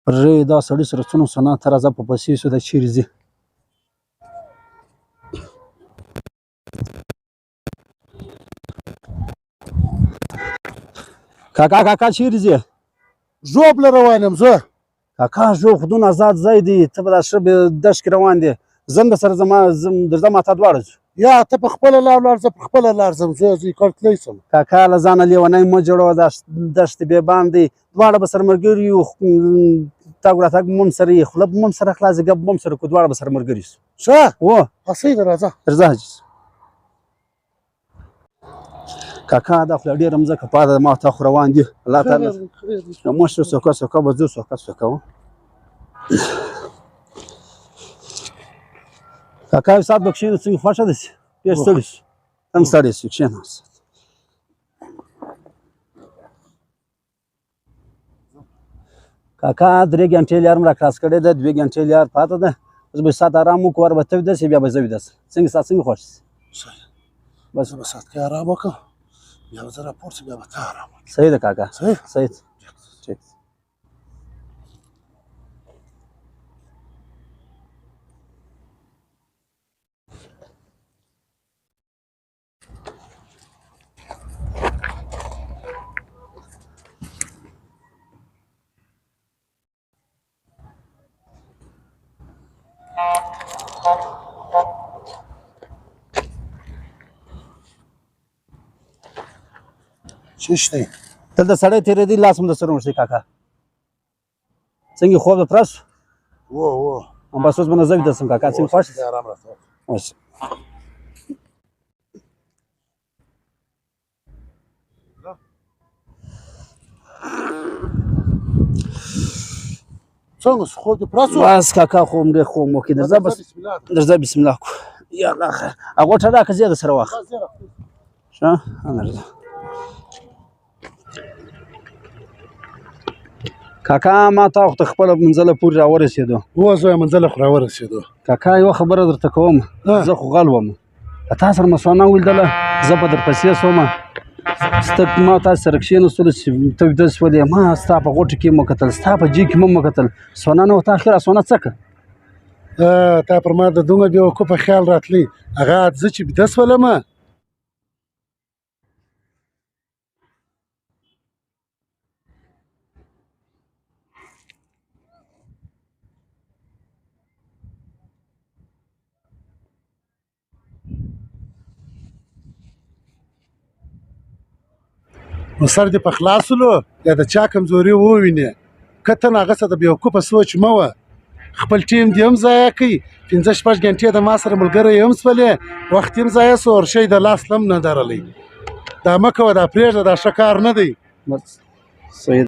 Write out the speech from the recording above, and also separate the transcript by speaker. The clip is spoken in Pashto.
Speaker 1: ری دا سړي سره څونه سنا ته راځه په پسې شو دا چیرې ځي کاکا چیرې ځې
Speaker 2: ژوب له روان یم زه
Speaker 1: کاکا ژوب خو دونه آزاد ځای دی ته په دا ښه دښت کې روان دی زه در سره درځه ما ته دواړه ځو
Speaker 2: یا ته په خپله لار لاړ زه په خپله لار ځم زه کار تللی شم
Speaker 1: کاکا له ځانه لیونی مه جوړوه دا دښت بېبان دی دواړه به سره ملګري یو تګ راتګ به هم سره یي خوله به هم سره خلاصه ګپ به هم سره کړو دواړه به سره ملګري شو
Speaker 2: ښه
Speaker 1: و
Speaker 2: صحیح ده راځه
Speaker 1: درځه حاجي کاکا دا خو ډېره مځکه پاته ده ما ته خو روان دي الله تعالی مشر سوکه به ځو سوکه کاکا یو ساعت به کښېنو څنګه خوښه ده شي ډېر ستړی شو ته هم ستړی شو کښېنه کاکا 3 ګنټې لار م راکراس کړې ده 2 ګنټې لار پاته ده اوس به ساعت ارام وکړو ور به ته ویده شې بیا به زه ویده شم څنګه ستا څنګه خوښ شي
Speaker 2: بس زه به ساعت کې ارام وکړم بیا به زه راپورته شم بیا به ته ارام وکړې
Speaker 1: صحیح ده کاکا
Speaker 2: صحیح
Speaker 1: ټیک
Speaker 2: څه شته
Speaker 1: دلته سړی تېرېدی لاس هم درسره ورسئ کاکا څنګه خوب دې پوره شو بس اوس به نو زه ویده شم کاکا څنګه خوښ
Speaker 2: ارام راته څنګه شو خوب دې پوره شو
Speaker 1: بس کاکا خوب ډېر خوب مو کې درځه بسم الله کو یا الله خیر غوټه راکړه زه یې درسره واخله ښه درځه کاکا ما ته وخت خپله منزله پورې راورسېدو
Speaker 2: زویه منزله خو راورسېدو
Speaker 1: کاکا یوه خبره درته کوم زه خو غل وم که تا سره مې سونا ولیدله زه به درپسې شومه ما تاسو سره کښېنستلو چې ته ویده شولې ما ستا په غوټو کې مو کتل ستا په جیب کې مو کتل سونا نه وه تا اخره سونا څه کړه
Speaker 2: تا پر ما د دومره بېوقوفه خیال راتلی هغه زه چې ویده شولمه نو سر دې په خلاصولو یا د چا کمزوري ووینې که ته نو هغه څه د بېوقوفه سوچ مه وه خپل ټیم دې هم ضایع کوي 5-6 ګنټې د ما سره ملګری هم شولې وخت هم ضایع شو اور شی د لاس هم نه درلی دا مه کوه دا پرېږده دا ښه کار نه دی
Speaker 1: بس صحیح